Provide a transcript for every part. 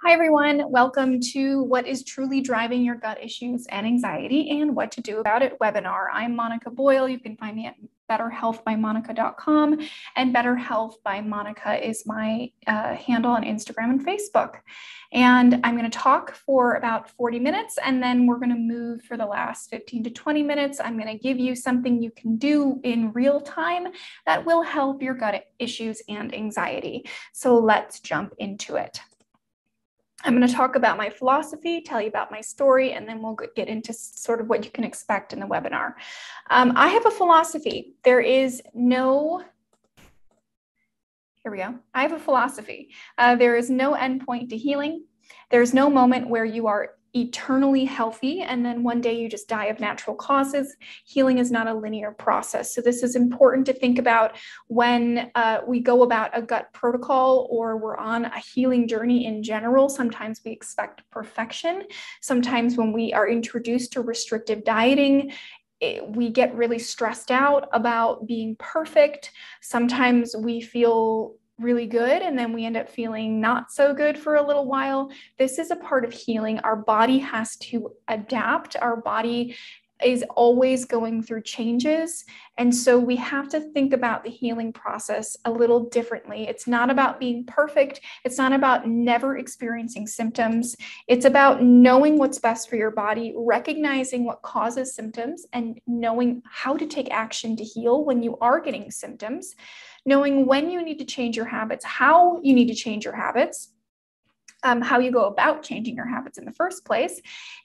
Hi, everyone. Welcome to What is Truly Driving Your Gut Issues and Anxiety and What to Do About It webinar. I'm Monica Boyle. You can find me at betterhealthbymonica.com, and Better Health by Monica is my handle on Instagram and Facebook. And I'm going to talk for about 40 minutes, and then we're going to move for the last 15 to 20 minutes. I'm going to give you something you can do in real time that will help your gut issues and anxiety. So let's jump into it. I'm going to talk about my philosophy, tell you about my story, and then we'll get into sort of what you can expect in the webinar. I have a philosophy. Here we go. I have a philosophy. There is no endpoint to healing. There's no moment where you are eternally healthy and then one day you just die of natural causes. Healing is not a linear process. So this is important to think about when we go about a gut protocol or we're on a healing journey in general. Sometimes we expect perfection. Sometimes when we are introduced to restrictive dieting, we get really stressed out about being perfect. Sometimes we feel really good and then we end up feeling not so good for a little while. This is a part of healing. Our body has to adapt. Our body is always going through changes. And so we have to think about the healing process a little differently. It's not about being perfect. It's not about never experiencing symptoms. It's about knowing what's best for your body, recognizing what causes symptoms, and knowing how to take action to heal when you are getting symptoms, knowing when you need to change your habits, how you need to change your habits, how you go about changing your habits in the first place,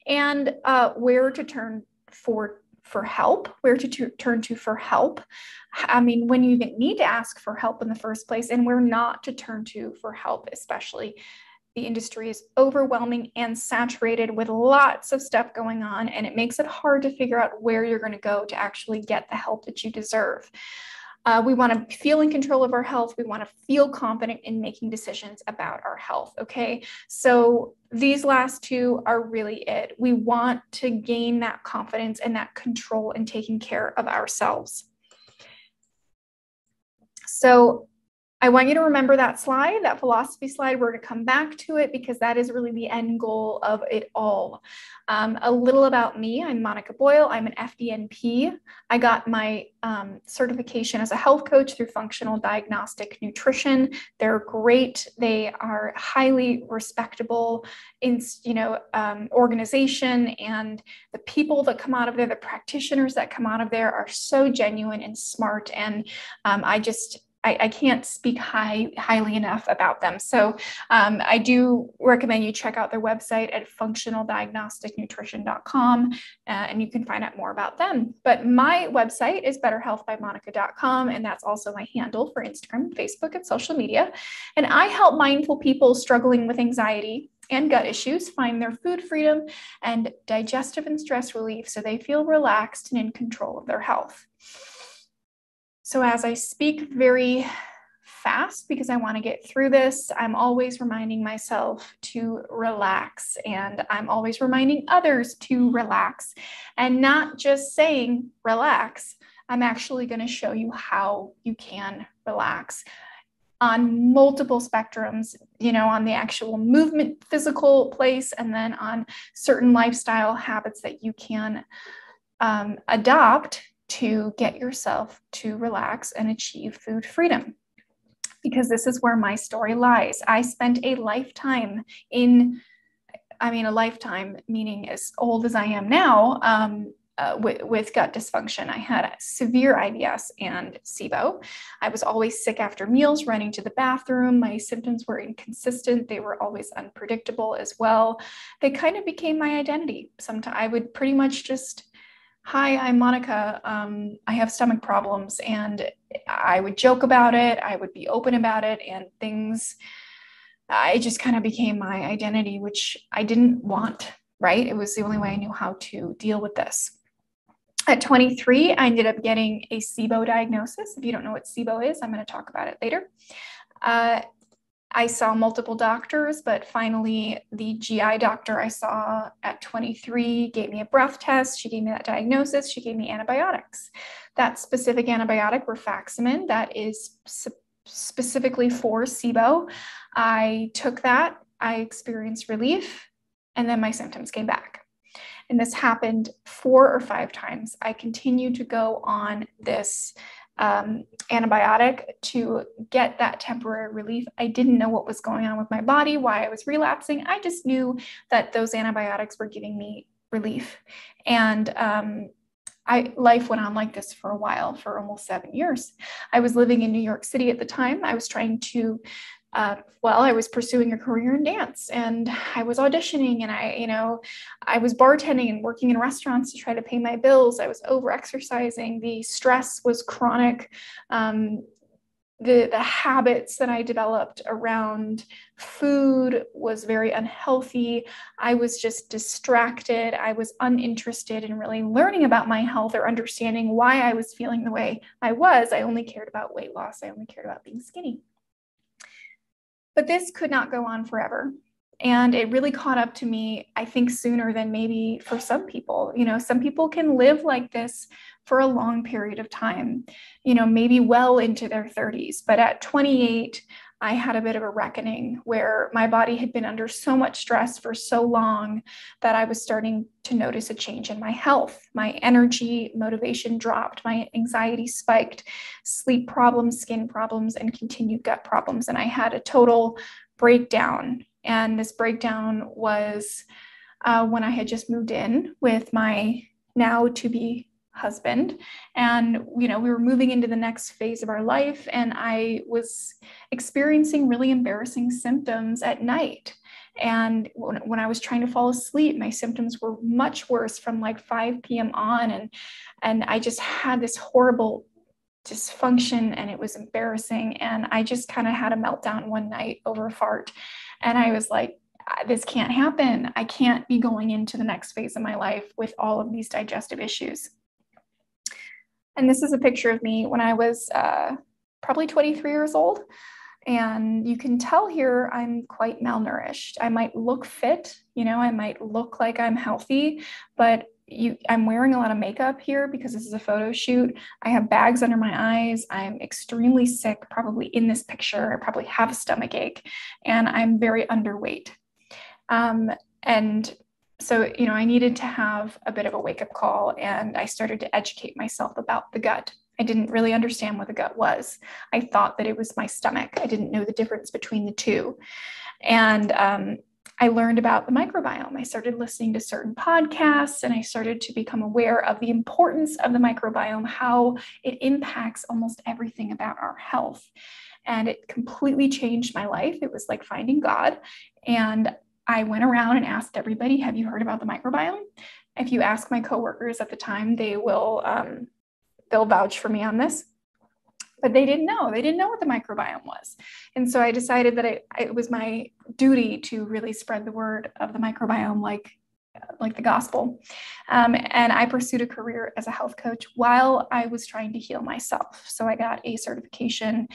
and where to turn for help, where to turn to for help. I mean, when you even need to ask for help in the first place, and where not to turn to for help, especially. The industry is overwhelming and saturated with lots of stuff going on, and it makes it hard to figure out where you're going to go to actually get the help that you deserve. We want to feel in control of our health. We want to feel confident in making decisions about our health. Okay. So these last two are really it. We want to gain that confidence and that control in taking care of ourselves. So I want you to remember that slide, that philosophy slide. We're going to come back to it because that is really the end goal of it all. A little about me. I'm Monica Boyle. I'm an FDNP. I got my certification as a health coach through Functional Diagnostic Nutrition. They're great. They are highly respectable organization, and the people that come out of there, the practitioners that come out of there, are so genuine and smart. And I can't speak highly enough about them. So I do recommend you check out their website at functionaldiagnosticnutrition.com, and you can find out more about them. But my website is betterhealthbymonica.com, and that's also my handle for Instagram, Facebook, and social media. And I help mindful people struggling with anxiety and gut issues find their food freedom and digestive and stress relief so they feel relaxed and in control of their health. So as I speak very fast because I want to get through this, I'm always reminding myself to relax, and I'm always reminding others to relax, and not just saying relax. I'm actually going to show you how you can relax on multiple spectrums, on the actual movement, physical place, and then on certain lifestyle habits that you can adopt to get yourself to relax and achieve food freedom. Because this is where my story lies. I spent a lifetime a lifetime meaning as old as I am now, with gut dysfunction. I had severe IBS and SIBO. I was always sick after meals, running to the bathroom. My symptoms were inconsistent. They were always unpredictable as well. They kind of became my identity. Sometimes I would pretty much just, "Hi, I'm Monica. I have stomach problems," and I would joke about it. I would be open about it, and it just kind of became my identity, which I didn't want, right? It was the only way I knew how to deal with this. At 23, I ended up getting a SIBO diagnosis. If you don't know what SIBO is, I'm going to talk about it later. I saw multiple doctors, but finally the GI doctor I saw at 23 gave me a breath test. She gave me that diagnosis. She gave me antibiotics. That specific antibiotic, rifaximin, that is specifically for SIBO. I took that I experienced relief, and then my symptoms came back. And this happened 4 or 5 times. I continued to go on this antibiotic to get that temporary relief. I didn't know what was going on with my body, why I was relapsing. I just knew that those antibiotics were giving me relief. And life went on like this for a while, for almost 7 years. I was living in New York City at the time. I was trying to I was pursuing a career in dance, and I was auditioning, and I was bartending and working in restaurants to try to pay my bills. I was over-exercising. The stress was chronic. The habits that I developed around food was very unhealthy. I was just distracted. I was uninterested in really learning about my health or understanding why I was feeling the way I was. I only cared about weight loss. I only cared about being skinny. But this could not go on forever. And it really caught up to me, I think, sooner than maybe for some people. Some people can live like this for a long period of time, maybe well into their 30s. But at 28, I had a bit of a reckoning where my body had been under so much stress for so long that I was starting to notice a change in my health. My energy, motivation dropped, my anxiety spiked, sleep problems, skin problems, and continued gut problems. And I had a total breakdown. And this breakdown was when I had just moved in with my now to be husband. And, we were moving into the next phase of our life. And I was experiencing really embarrassing symptoms at night. And when I was trying to fall asleep, my symptoms were much worse from like 5 p.m. on. And I just had this horrible dysfunction, and it was embarrassing. And I just kind of had a meltdown one night over a fart. And I was like, this can't happen. I can't be going into the next phase of my life with all of these digestive issues. And this is a picture of me when I was probably 23 years old. And you can tell here I'm quite malnourished. I might look fit, I might look like I'm healthy, but I'm wearing a lot of makeup here because this is a photo shoot. I have bags under my eyes. I'm extremely sick, probably in this picture. I probably have a stomach ache, and I'm very underweight. And so, I needed to have a bit of a wake-up call, and I started to educate myself about the gut. I didn't really understand what the gut was. I thought that it was my stomach. I didn't know the difference between the two. And I learned about the microbiome. I started listening to certain podcasts, and I started to become aware of the importance of the microbiome, how it impacts almost everything about our health. And it completely changed my life. It was like finding God. And I went around and asked everybody, have you heard about the microbiome? If you ask my coworkers at the time, they will, they'll vouch for me on this. But they didn't know. They didn't know what the microbiome was. And so I decided that it was my duty to really spread the word of the microbiome like the gospel. And I pursued a career as a health coach while I was trying to heal myself. So I got a certification,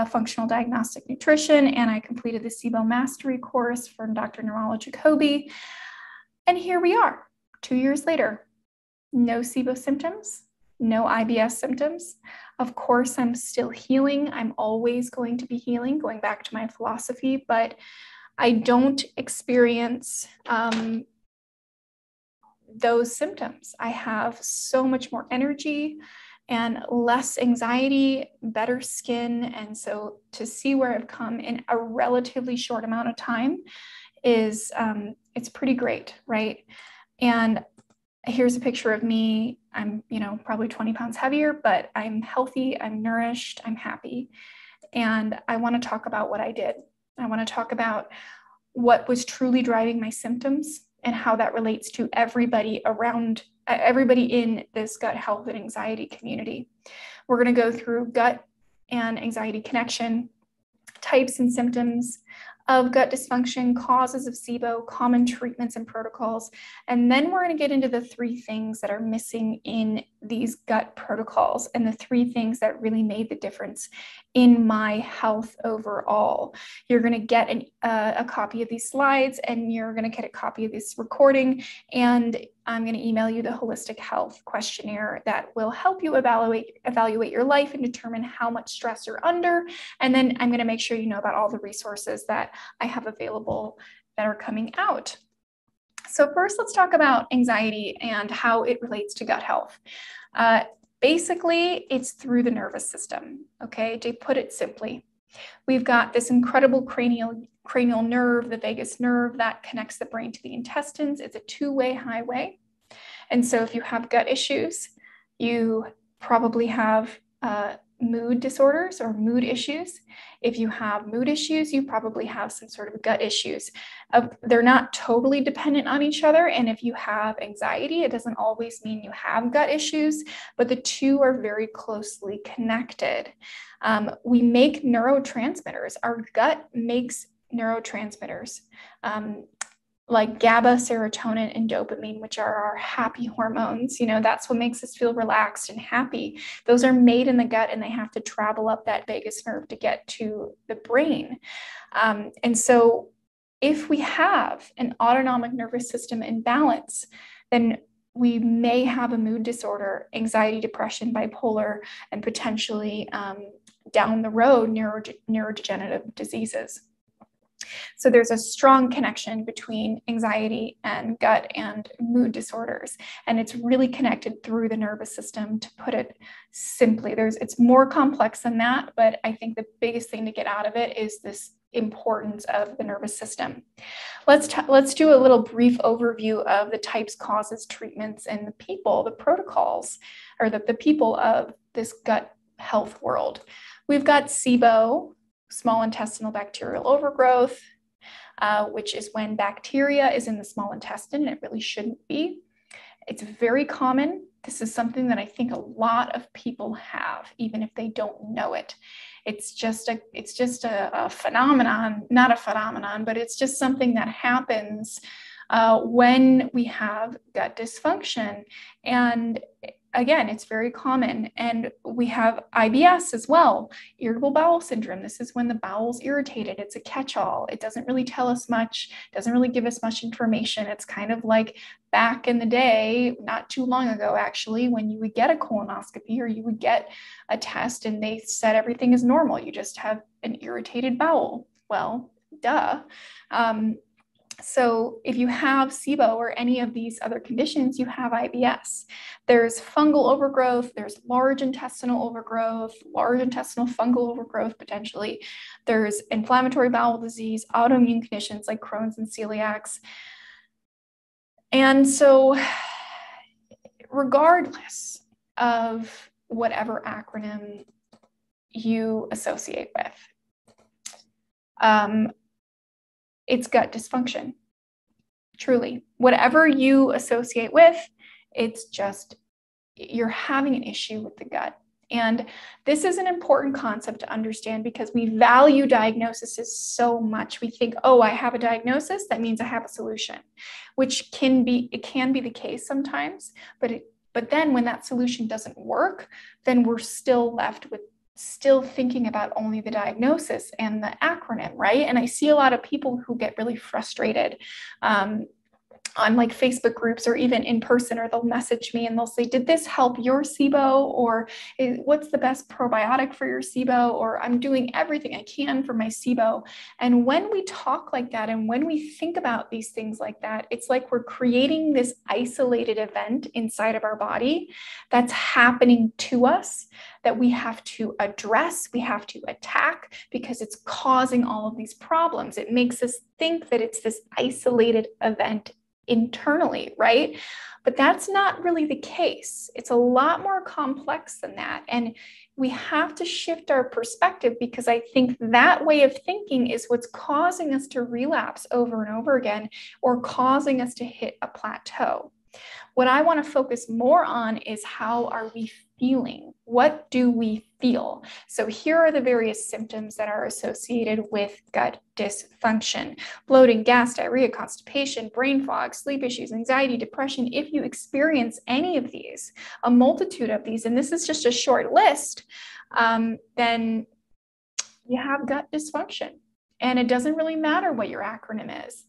functional diagnostic nutrition, and I completed the SIBO mastery course from Dr. Nirmala Jacoby. And here we are, 2 years later. No SIBO symptoms, no IBS symptoms. Of course, I'm still healing. I'm always going to be healing, going back to my philosophy, but I don't experience those symptoms. I have so much more energy and less anxiety, better skin. And so to see where I've come in a relatively short amount of time is, it's pretty great, right? And here's a picture of me. I'm, probably 20 pounds heavier, but I'm healthy, I'm nourished, I'm happy. And I want to talk about what I did. I want to talk about what was truly driving my symptoms and how that relates to everybody in this gut health and anxiety community. We're going to go through gut and anxiety connection, types and symptoms of gut dysfunction, causes of SIBO, common treatments and protocols. And then we're going to get into the 3 things that are missing in these gut protocols and the 3 things that really made the difference in my health overall. You're going to get a copy of these slides, and you're going to get a copy of this recording, and I'm going to email you the holistic health questionnaire that will help you evaluate your life and determine how much stress you're under. And then I'm going to make sure you know about all the resources that I have available that are coming out. So first, let's talk about anxiety and how it relates to gut health. Basically, it's through the nervous system, okay? To put it simply, we've got this incredible cranial nerve, the vagus nerve, that connects the brain to the intestines. It's a 2-way highway. And so if you have gut issues, you probably have mood disorders or mood issues. If you have mood issues, you probably have some sort of gut issues. They're not totally dependent on each other. And if you have anxiety, it doesn't always mean you have gut issues, but the 2 are very closely connected. We make neurotransmitters. Our gut makes neurotransmitters. Like GABA, serotonin, and dopamine, which are our happy hormones. You know, that's what makes us feel relaxed and happy. Those are made in the gut, and they have to travel up that vagus nerve to get to the brain. And so if we have an autonomic nervous system imbalance, then we may have a mood disorder, anxiety, depression, bipolar, and potentially down the road, neurodegenerative diseases. So there's a strong connection between anxiety and gut and mood disorders, and it's really connected through the nervous system, to put it simply. It's more complex than that, but I think the biggest thing to get out of it is this importance of the nervous system. Let's do a little brief overview of the types, causes, treatments, and the protocols, or the people of this gut health world. We've got SIBO, small intestinal bacterial overgrowth, which is when bacteria is in the small intestine, and it really shouldn't be. It's very common. This is something that I think a lot of people have, even if they don't know it. It's just a phenomenon, not a phenomenon, but it's just something that happens when we have gut dysfunction. And again, it's very common. And we have IBS as well, irritable bowel syndrome. This is when the bowel's irritated. It's a catch-all. It doesn't really tell us much, doesn't really give us much information. It's kind of like back in the day, not too long ago, actually, when you would get a colonoscopy or you would get a test and they said everything is normal. You just have an irritated bowel. Well, duh. So if you have SIBO or any of these other conditions, you have IBS. There's fungal overgrowth, there's large intestinal overgrowth, large intestinal fungal overgrowth potentially. There's inflammatory bowel disease, autoimmune conditions like Crohn's and celiacs. And so regardless of whatever acronym you associate with, it's gut dysfunction. Truly, whatever you associate with, it's just you're having an issue with the gut. And this is an important concept to understand because we value diagnoses so much. We think, oh, I have a diagnosis, that means I have a solution, which can be the case sometimes. But then when that solution doesn't work, then we're still left with thinking about only the diagnosis and the acronym, right? And I see a lot of people who get really frustrated on like Facebook groups or even in person, or they'll message me and they'll say, did this help your SIBO? Or what's the best probiotic for your SIBO? Or I'm doing everything I can for my SIBO. And when we talk like that, and when we think about these things like that, it's like we're creating this isolated event inside of our body that's happening to us that we have to address, we have to attack, because it's causing all of these problems. It makes us think that it's this isolated event internally, right? But that's not really the case. It's a lot more complex than that. And we have to shift our perspective, because I think that way of thinking is what's causing us to relapse over and over again, or causing us to hit a plateau. What I want to focus more on is how are we feeling? What do we feel? So here are the various symptoms that are associated with gut dysfunction: bloating, gas, diarrhea, constipation, brain fog, sleep issues, anxiety, depression. If you experience any of these, a multitude of these, and this is just a short list, then you have gut dysfunction. And it doesn't really matter what your acronym is.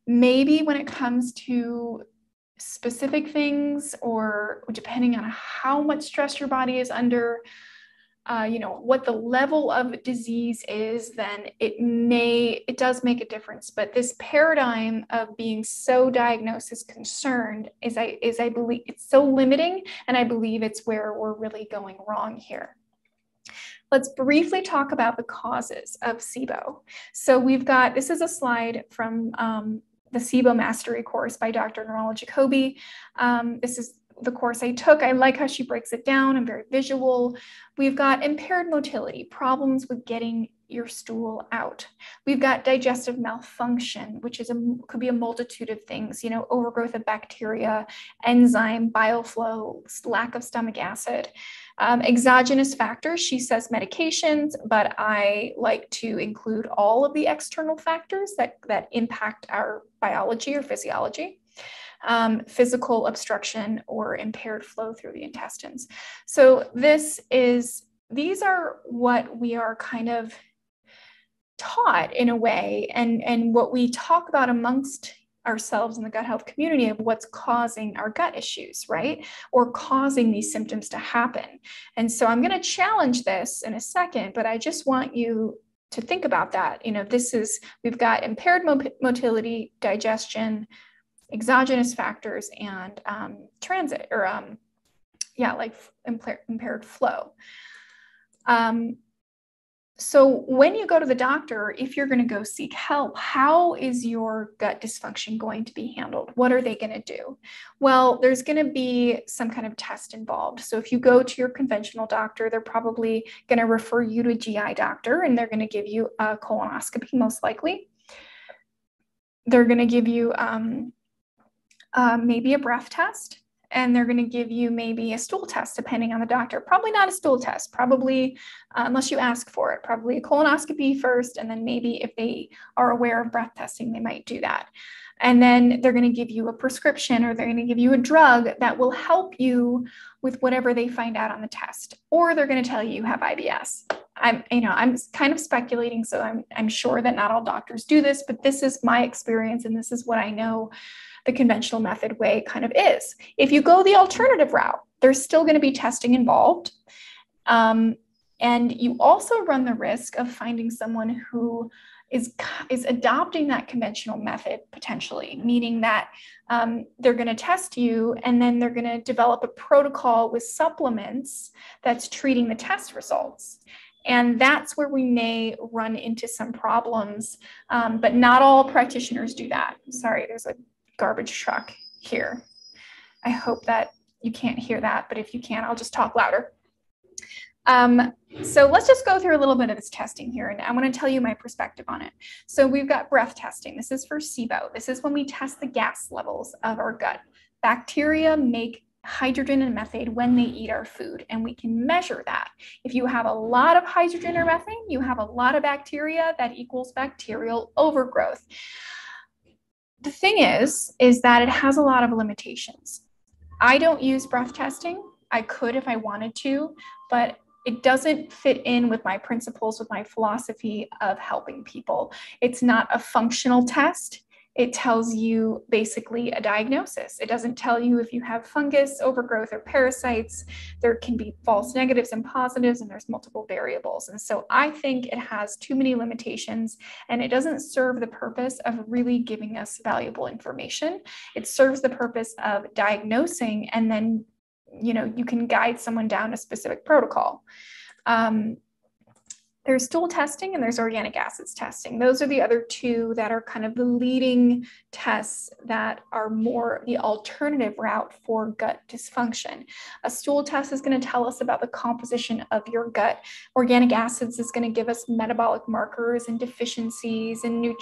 Maybe when it comes to specific things, or depending on how much stress your body is under, what the level of disease is, then it does make a difference. But this paradigm of being so diagnosis concerned is I believe it's so limiting, and I believe it's where we're really going wrong here. Let's briefly talk about the causes of SIBO. So this is a slide from the SIBO Mastery course by Dr. Nirmala Jacoby. This is the course I took. I like how she breaks it down and very visual. We've got impaired motility, problems with getting your stool out. We've got digestive malfunction, which could be a multitude of things, overgrowth of bacteria, enzyme, bile flow, lack of stomach acid. Exogenous factors, she says medications, but I like to include all of the external factors that impact our biology or physiology. Physical obstruction or impaired flow through the intestines. So these are what we are kind of taught in a way, and what we talk about amongst ourselves in the gut health community of what's causing our gut issues, right? Or causing these symptoms to happen. And so I'm going to challenge this in a second, but I just want you to think about that. We've got impaired motility, digestion, exogenous factors, and transit, or impaired flow. So when you go to the doctor, if you're going to go seek help, how is your gut dysfunction going to be handled? What are they going to do? Well, there's going to be some kind of test involved. So if you go to your conventional doctor, they're probably going to refer you to a GI doctor, and they're going to give you a colonoscopy, most likely. They're going to give you maybe a breath test, and they're going to give you maybe a stool test, depending on the doctor. Probably not a stool test, probably, unless you ask for it, probably a colonoscopy first, and then maybe if they are aware of breath testing, they might do that. And then they're going to give you a prescription, or they're going to give you a drug that will help you with whatever they find out on the test, or they're going to tell you you have IBS. I'm kind of speculating, so I'm sure that not all doctors do this, but this is my experience, and this is what I know the conventional method way kind of is. If you go the alternative route, there's still going to be testing involved. And you also run the risk of finding someone who is adopting that conventional method potentially, meaning that they're going to test you, and then they're going to develop a protocol with supplements that's treating the test results. And that's where we may run into some problems, but not all practitioners do that. Sorry, there's a garbage truck here. I hope that you can't hear that, but if you can, I'll just talk louder. So let's just go through a little bit of this testing here, and I want to tell you my perspective on it. So we've got breath testing. This is for SIBO. This is when we test the gas levels of our gut. Bacteria make hydrogen and methane when they eat our food, and we can measure that. If you have a lot of hydrogen or methane, you have a lot of bacteria, that equals bacterial overgrowth. The thing is that it has a lot of limitations. I don't use breath testing. I could if I wanted to, but it doesn't fit in with my principles, with my philosophy of helping people. It's not a functional test. It tells you basically a diagnosis. It doesn't tell you if you have fungus, overgrowth, or parasites. There can be false negatives and positives, and there's multiple variables. And so I think it has too many limitations, and it doesn't serve the purpose of really giving us valuable information. It serves the purpose of diagnosing, and then you can guide someone down a specific protocol. There's stool testing and there's organic acids testing. Those are the other two that are kind of the leading tests that are more the alternative route for gut dysfunction. A stool test is going to tell us about the composition of your gut. Organic acids is going to give us metabolic markers and deficiencies, and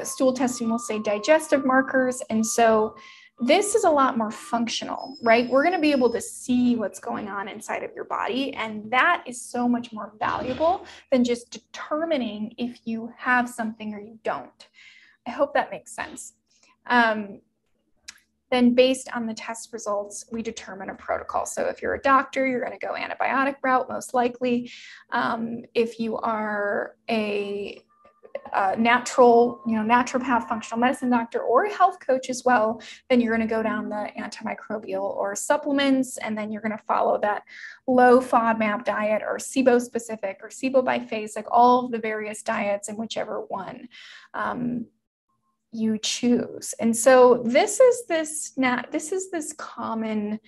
stool testing will say digestive markers. And so This is a lot more functional, right? We're going to be able to see what's going on inside of your body. And that is so much more valuable than just determining if you have something or you don't. I hope that makes sense. Then based on the test results, we determine a protocol. So if you're a doctor, you're going to go antibiotic route, most likely. If you are a naturopath, functional medicine doctor, or a health coach as well, then you're going to go down the antimicrobial or supplements, and then you're going to follow that low FODMAP diet or SIBO specific or SIBO biphasic, like all of the various diets and whichever one you choose. And so this is this common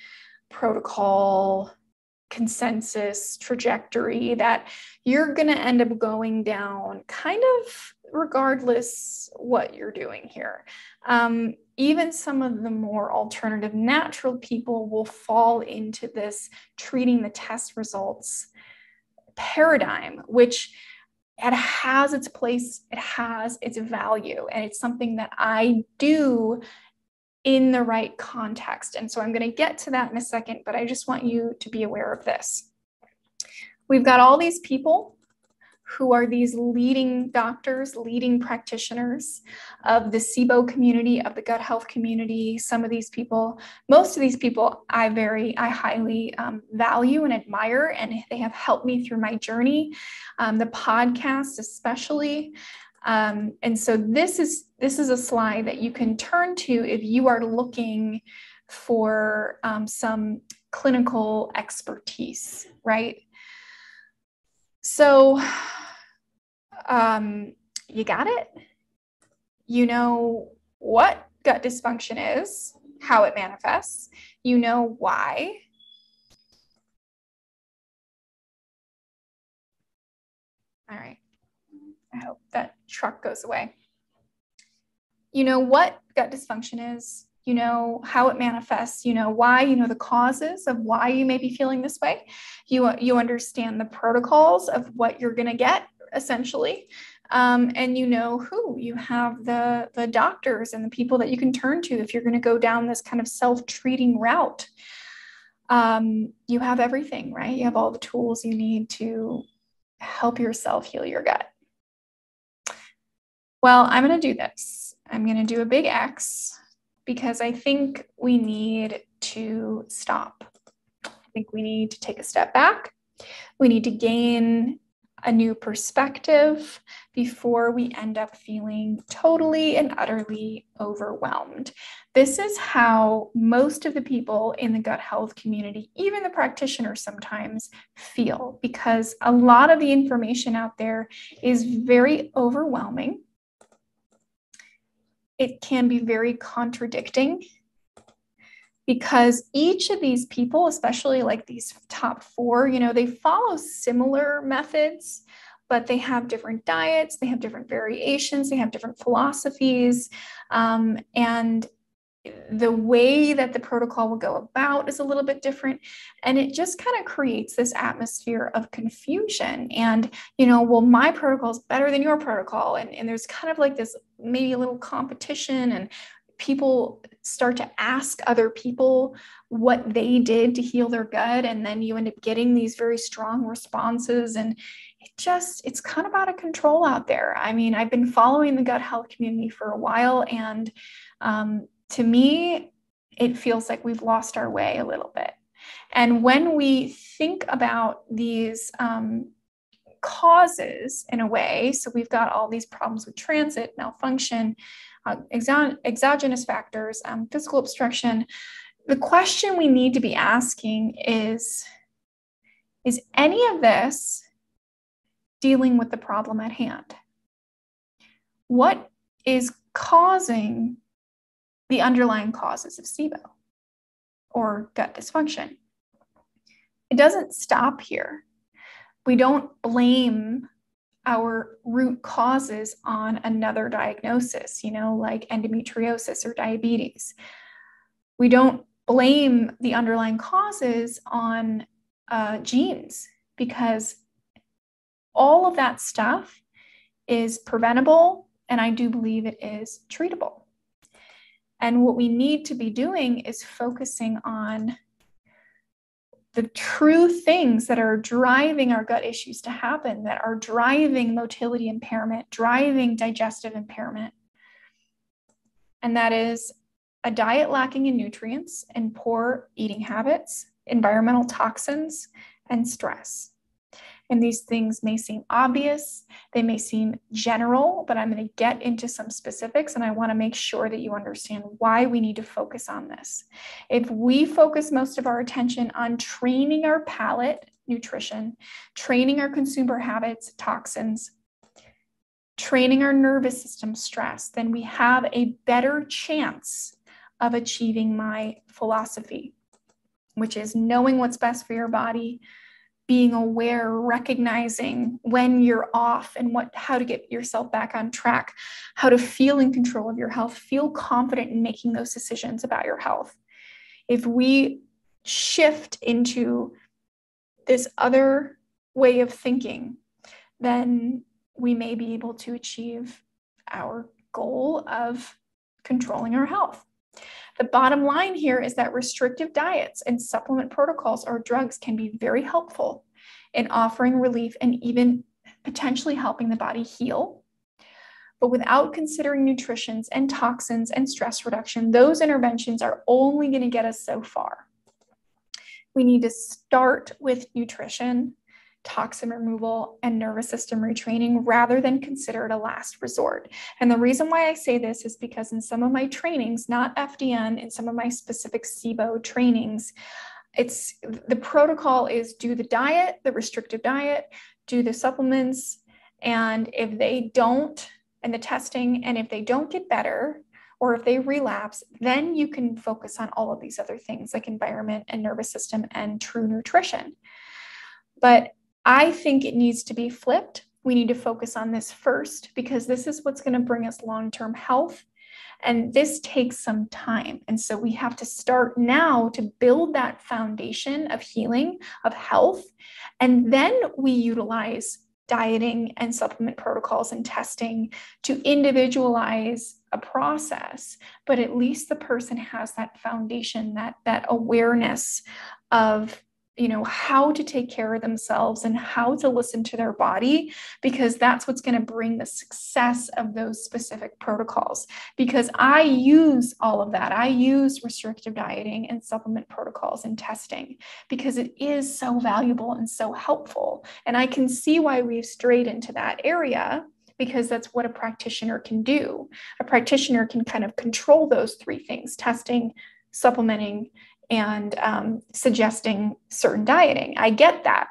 protocol consensus trajectory that you're going to end up going down kind of regardless what you're doing here. Even some of the more alternative natural people will fall into this treating the test results paradigm, which it has its place, it has its value, and it's something that I do in the right context. And so I'm going to get to that in a second, but I just want you to be aware of this. We've got all these people who are these leading doctors, leading practitioners of the SIBO community, of the gut health community. Some of these people, most of these people, I highly value and admire, and they have helped me through my journey. The podcast especially. And so this is a slide that you can turn to if you are looking for some clinical expertise, right? So you got it? You know what gut dysfunction is, how it manifests. You know why. All right. I hope that truck goes away. You know what gut dysfunction is. You know how it manifests. You know why. You know the causes of why you may be feeling this way. You understand the protocols of what you're going to get, essentially. And you know who. You have the doctors and the people that you can turn to if you're going to go down this kind of self-treating route. You have everything, right? You have all the tools you need to help yourself heal your gut. Well, I'm going to do this. I'm going to do a big X because I think we need to stop. I think we need to take a step back. We need to gain a new perspective before we end up feeling totally and utterly overwhelmed. This is how most of the people in the gut health community, even the practitioners sometimes, feel, because a lot of the information out there is very overwhelming. It can be very contradicting because each of these people, especially like these top four, they follow similar methods, but they have different diets, they have different variations, they have different philosophies, and the way that the protocol will go about is a little bit different. And it just kind of creates this atmosphere of confusion. And, well, my protocol is better than your protocol. And there's kind of like this, maybe a little competition, and people start to ask other people what they did to heal their gut. And then you end up getting these very strong responses. And it's kind of out of control out there. I mean, I've been following the gut health community for a while, and to me, it feels like we've lost our way a little bit. And when we think about these causes in a way, so we've got all these problems with transit, malfunction, exogenous factors, physical obstruction, the question we need to be asking is any of this dealing with the problem at hand? What is causing the underlying causes of SIBO or gut dysfunction? It doesn't stop here. We don't blame our root causes on another diagnosis, like endometriosis or diabetes. We don't blame the underlying causes on genes, because all of that stuff is preventable, and I do believe it is treatable. And what we need to be doing is focusing on the true things that are driving our gut issues to happen, that are driving motility impairment, driving digestive impairment. And that is a diet lacking in nutrients and poor eating habits, environmental toxins, and stress. And these things may seem obvious, they may seem general, but I'm going to get into some specifics, and I want to make sure that you understand why we need to focus on this. If we focus most of our attention on training our palate, nutrition, training our consumer habits, toxins, training our nervous system, stress, then we have a better chance of achieving my philosophy, which is knowing what's best for your body, being aware, recognizing when you're off and how to get yourself back on track, how to feel in control of your health, feel confident in making those decisions about your health. If we shift into this other way of thinking, then we may be able to achieve our goal of controlling our health. The bottom line here is that restrictive diets and supplement protocols or drugs can be very helpful in offering relief and even potentially helping the body heal. But without considering nutrition and toxins and stress reduction, those interventions are only going to get us so far. We need to start with nutrition, toxin removal, and nervous system retraining rather than consider it a last resort. And the reason why I say this is because in some of my trainings, not FDN, in some of my specific SIBO trainings, the protocol is do the diet, the restrictive diet, do the supplements, and if they don't, and the testing, and if they don't get better, or if they relapse, then you can focus on all of these other things like environment and nervous system and true nutrition. But I think it needs to be flipped. We need to focus on this first because this is what's going to bring us long-term health. And this takes some time. And so we have to start now to build that foundation of healing, of health. And then we utilize dieting and supplement protocols and testing to individualize a process. But at least the person has that foundation, that awareness of how to take care of themselves and how to listen to their body, because that's what's going to bring the success of those specific protocols. Because I use all of that. I use restrictive dieting and supplement protocols and testing because it is so valuable and so helpful. And I can see why we've strayed into that area because that's what a practitioner can do. A practitioner can kind of control those three things: testing, supplementing, and suggesting certain dieting. I get that.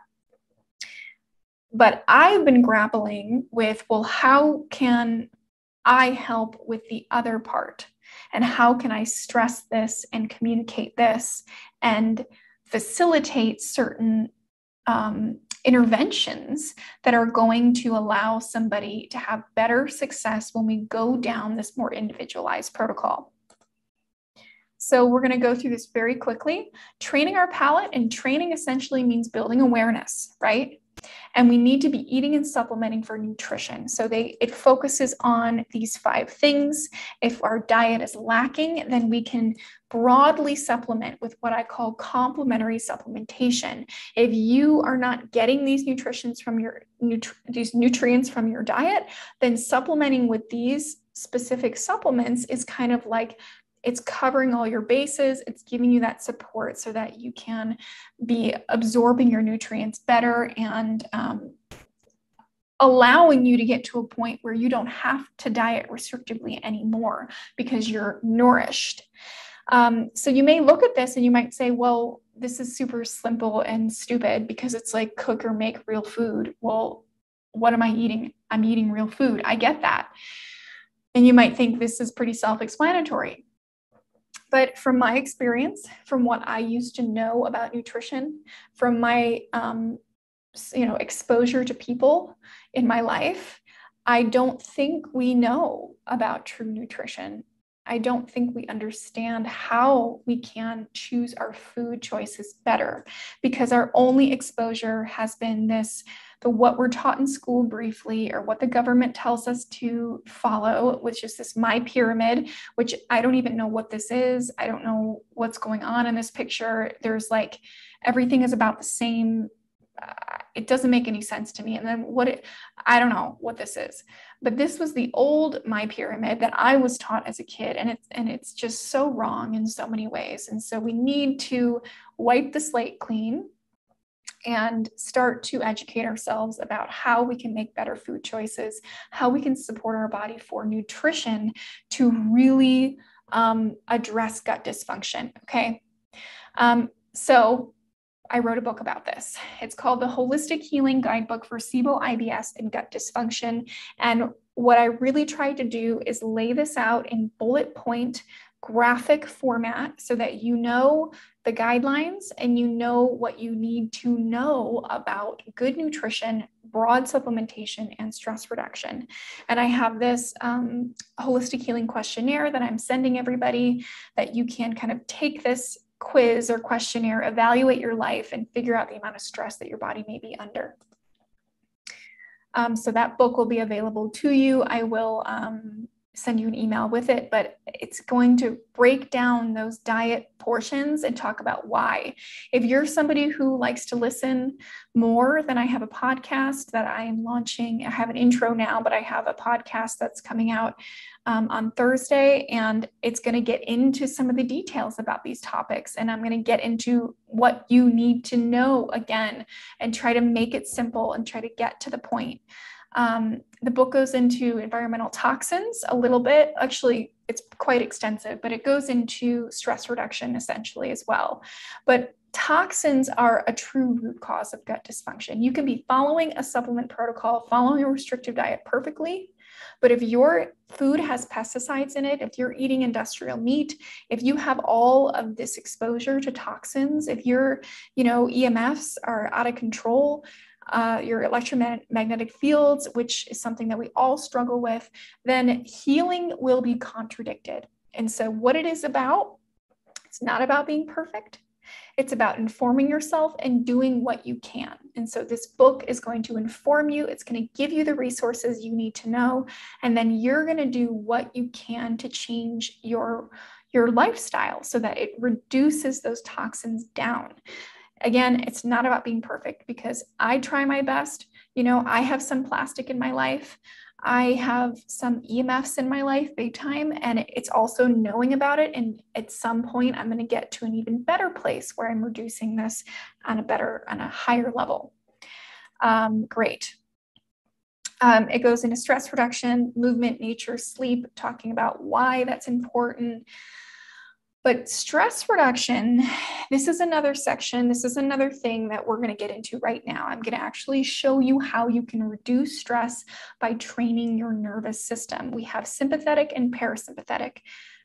But I've been grappling with, well, how can I help with the other part? And how can I stress this and communicate this and facilitate certain interventions that are going to allow somebody to have better success when we go down this more individualized protocol? So we're going to go through this very quickly. Training our palate, and training essentially means building awareness, right? And we need to be eating and supplementing for nutrition. So it focuses on these 5 things. If our diet is lacking, then we can broadly supplement with what I call complementary supplementation. If you are not getting these nutrients from your diet, then supplementing with these specific supplements is kind of like it's covering all your bases. It's giving you that support so that you can be absorbing your nutrients better and allowing you to get to a point where you don't have to diet restrictively anymore because you're nourished. So you may look at this and you might say, well, this is super simple and stupid because it's like cook or make real food. Well, what am I eating? I'm eating real food. I get that. And you might think this is pretty self-explanatory. But from my experience, from what I used to know about nutrition, from my exposure to people in my life, I don't think we know about true nutrition. I don't think we understand how we can choose our food choices better because our only exposure has been this what we're taught in school briefly, or what the government tells us to follow, which is this my pyramid, which I don't even know what this is. I don't know what's going on in this picture. There's like, everything is about the same. It doesn't make any sense to me. And then I don't know what this is, but this was the old my pyramid that I was taught as a kid. And it's just so wrong in so many ways. And so we need to wipe the slate clean and start to educate ourselves about how we can make better food choices, how we can support our body for nutrition to really address gut dysfunction. Okay. So I wrote a book about this. It's called The Holistic Healing Guidebook for SIBO, IBS, and Gut Dysfunction. And what I really tried to do is lay this out in bullet point graphic format so that you know the guidelines and you know what you need to know about good nutrition, broad supplementation, and stress reduction. And I have this holistic healing questionnaire that I'm sending everybody, that you can kind of take this quiz or questionnaire, evaluate your life, and figure out the amount of stress that your body may be under. So that book will be available to you. I will send you an email with it, but it's going to break down those diet portions and talk about why. If you're somebody who likes to listen more, then I have a podcast that I am launching. I have an intro now, but I have a podcast that's coming out on Thursday, and it's going to get into some of the details about these topics. And I'm going to get into what you need to know again and try to make it simple and try to get to the point. The book goes into environmental toxins a little bit. Actually, it's quite extensive, but it goes into stress reduction essentially as well. But toxins are a true root cause of gut dysfunction. You can be following a supplement protocol, following a restrictive diet perfectly, but if your food has pesticides in it, if you're eating industrial meat, if you have all of this exposure to toxins, if your, EMFs are out of control, your electromagnetic fields, which is something that we all struggle with, then healing will be contradicted. And so what it is about, it's not about being perfect. It's about informing yourself and doing what you can. And so this book is going to inform you. It's going to give you the resources you need to know. And then you're going to do what you can to change your lifestyle so that it reduces those toxins down. Again, it's not about being perfect, because I try my best. I have some plastic in my life. I have some EMFs in my life, big time. And it's also knowing about it. And at some point, I'm going to get to an even better place where I'm reducing this on a higher level. Great. It goes into stress reduction, movement, nature, sleep, talking about why that's important. But stress reduction, this is another section. This is another thing that we're going to get into right now. I'm going to actually show you how you can reduce stress by training your nervous system. We have sympathetic and parasympathetic,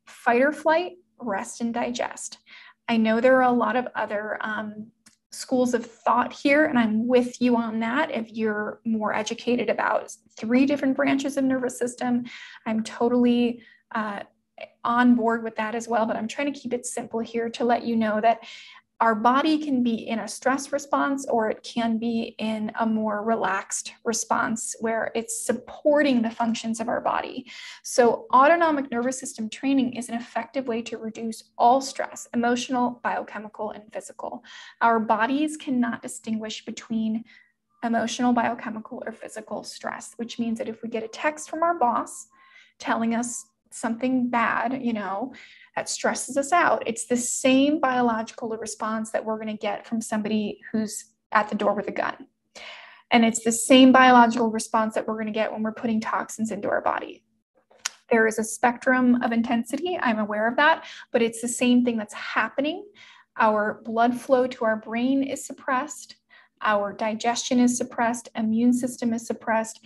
fight or flight, rest and digest. I know there are a lot of other schools of thought here, and I'm with you on that. If you're more educated about 3 different branches of nervous system, I'm totally on board with that as well, but I'm trying to keep it simple here to let you know that our body can be in a stress response, or it can be in a more relaxed response where it's supporting the functions of our body. So autonomic nervous system training is an effective way to reduce all stress, emotional, biochemical, and physical. Our bodies cannot distinguish between emotional, biochemical, or physical stress, which means that if we get a text from our boss telling us something bad, that stresses us out, it's the same biological response that we're going to get from somebody who's at the door with a gun. And it's the same biological response that we're going to get when we're putting toxins into our body. There is a spectrum of intensity. I'm aware of that, but it's the same thing that's happening. Our blood flow to our brain is suppressed. Our digestion is suppressed. Immune system is suppressed.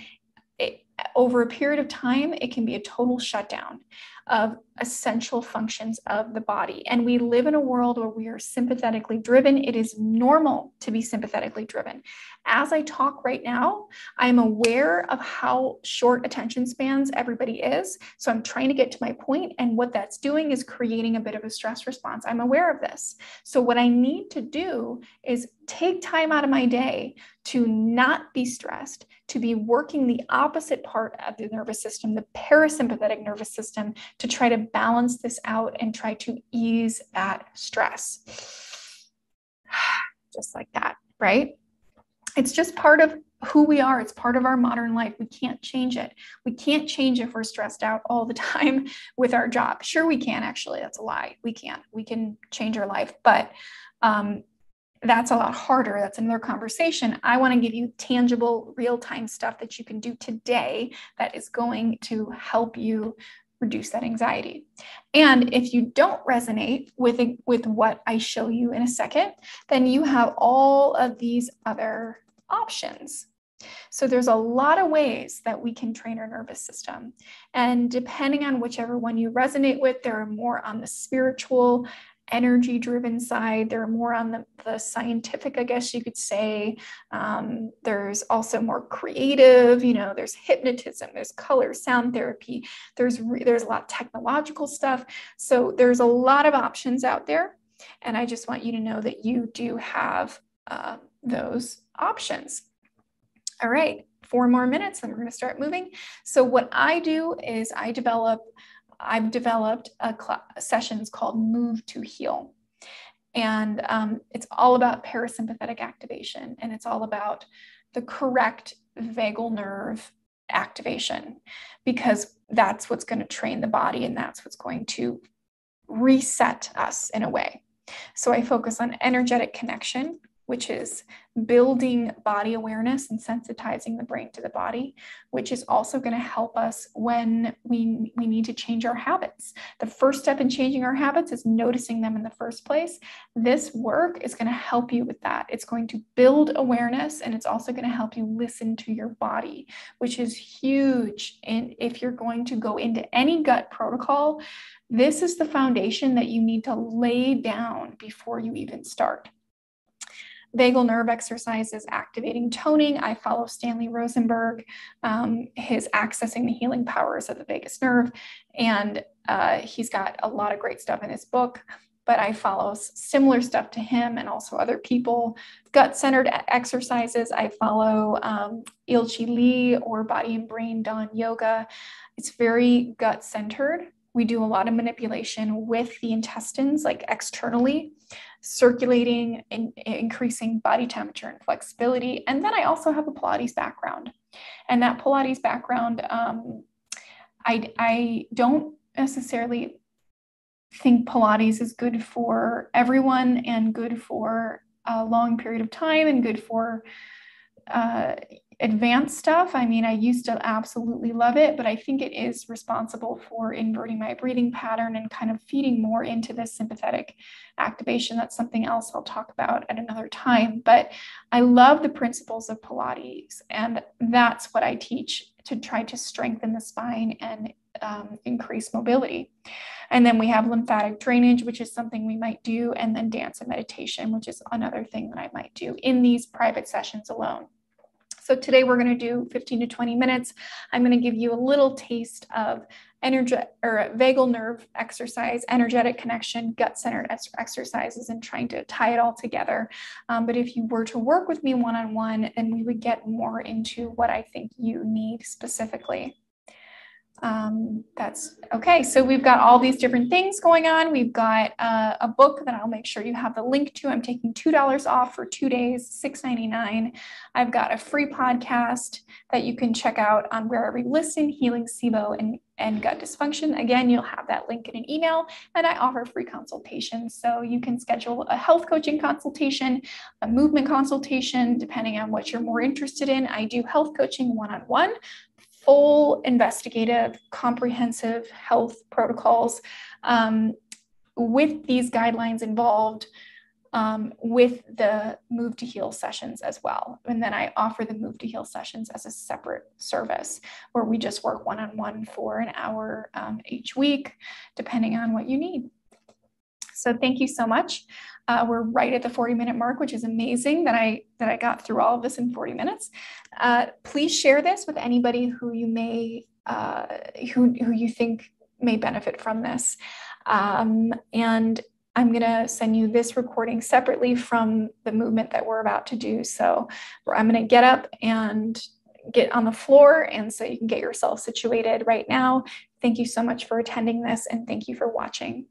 Over a period of time, it can be a total shutdown of essential functions of the body. And we live in a world where we are sympathetically driven. It is normal to be sympathetically driven. As I talk right now, I'm aware of how short attention spans everybody is. So I'm trying to get to my point, and what that's doing is creating a bit of a stress response. I'm aware of this. So what I need to do is take time out of my day to not be stressed, to be working the opposite part of the nervous system, the parasympathetic nervous system, to try to balance this out and try to ease that stress. Just like that, right? It's just part of who we are. It's part of our modern life. We can't change it. We can't change if we're stressed out all the time with our job. Sure, we can, actually. That's a lie. We can't. We can change our life, but that's a lot harder. That's another conversation. I want to give you tangible, real-time stuff that you can do today that is going to help you reduce that anxiety. And if you don't resonate with what I show you in a second, then you have all of these other options. So there's a lot of ways that we can train our nervous system. And depending on whichever one you resonate with, there are more on the spiritual, energy-driven side. There are more on the scientific, I guess you could say. There's also more creative, there's hypnotism, there's color, sound therapy. There's a lot of technological stuff. So there's a lot of options out there. And I just want you to know that you do have those options. All right, 4 more minutes and we're going to start moving. So what I do is I've developed sessions called Move to Heal. And it's all about parasympathetic activation, and it's all about the correct vagal nerve activation, because that's what's going to train the body, and that's what's going to reset us in a way. So I focus on energetic connection, which is building body awareness and sensitizing the brain to the body, which is also going to help us when we need to change our habits. The first step in changing our habits is noticing them in the first place. This work is going to help you with that. It's going to build awareness, and it's also going to help you listen to your body, which is huge. And if you're going to go into any gut protocol, this is the foundation that you need to lay down before you even start. Vagal nerve exercises, activating toning. I follow Stanley Rosenberg, his Accessing the Healing Powers of the Vagus Nerve. And he's got a lot of great stuff in his book, but I follow similar stuff to him and also other people. Gut-centered exercises, I follow Ilchi Lee or Body and Brain Dawn Yoga. It's very gut-centered. We do a lot of manipulation with the intestines, like externally, circulating and increasing body temperature and flexibility. And then I also have a Pilates background. And that Pilates background, I don't necessarily think Pilates is good for everyone and good for a long period of time and good for advanced stuff. I mean, I used to absolutely love it, but I think it is responsible for inverting my breathing pattern and kind of feeding more into this sympathetic activation. That's something else I'll talk about at another time. But I love the principles of Pilates, and that's what I teach to try to strengthen the spine and increase mobility. And then we have lymphatic drainage, which is something we might do, and then dance and meditation, which is another thing that I might do in these private sessions alone. So today we're going to do 15 to 20 minutes. I'm going to give you a little taste of vagal nerve exercise, energetic connection, gut-centered exercises, and trying to tie it all together. But if you were to work with me one-on-one, then we would get more into what I think you need specifically. That's okay. So we've got all these different things going on. We've got a book that I'll make sure you have the link to. I'm taking $2 off for 2 days, $6.99. I've got a free podcast that you can check out on wherever you listen, Healing SIBO and Gut Dysfunction. Again, you'll have that link in an email, and I offer free consultations. So you can schedule a health coaching consultation, a movement consultation, depending on what you're more interested in. I do health coaching one-on-one, full investigative, comprehensive health protocols with these guidelines involved, with the Move to Heal sessions as well. And then I offer the Move to Heal sessions as a separate service where we just work one-on-one for an hour each week, depending on what you need. So thank you so much. We're right at the 40-minute mark, which is amazing that I got through all of this in 40 minutes. Please share this with anybody who you may who you think may benefit from this. And I'm going to send you this recording separately from the movement that we're about to do. So I'm going to get up and get on the floor, and so you can get yourself situated right now. Thank you so much for attending this, and thank you for watching.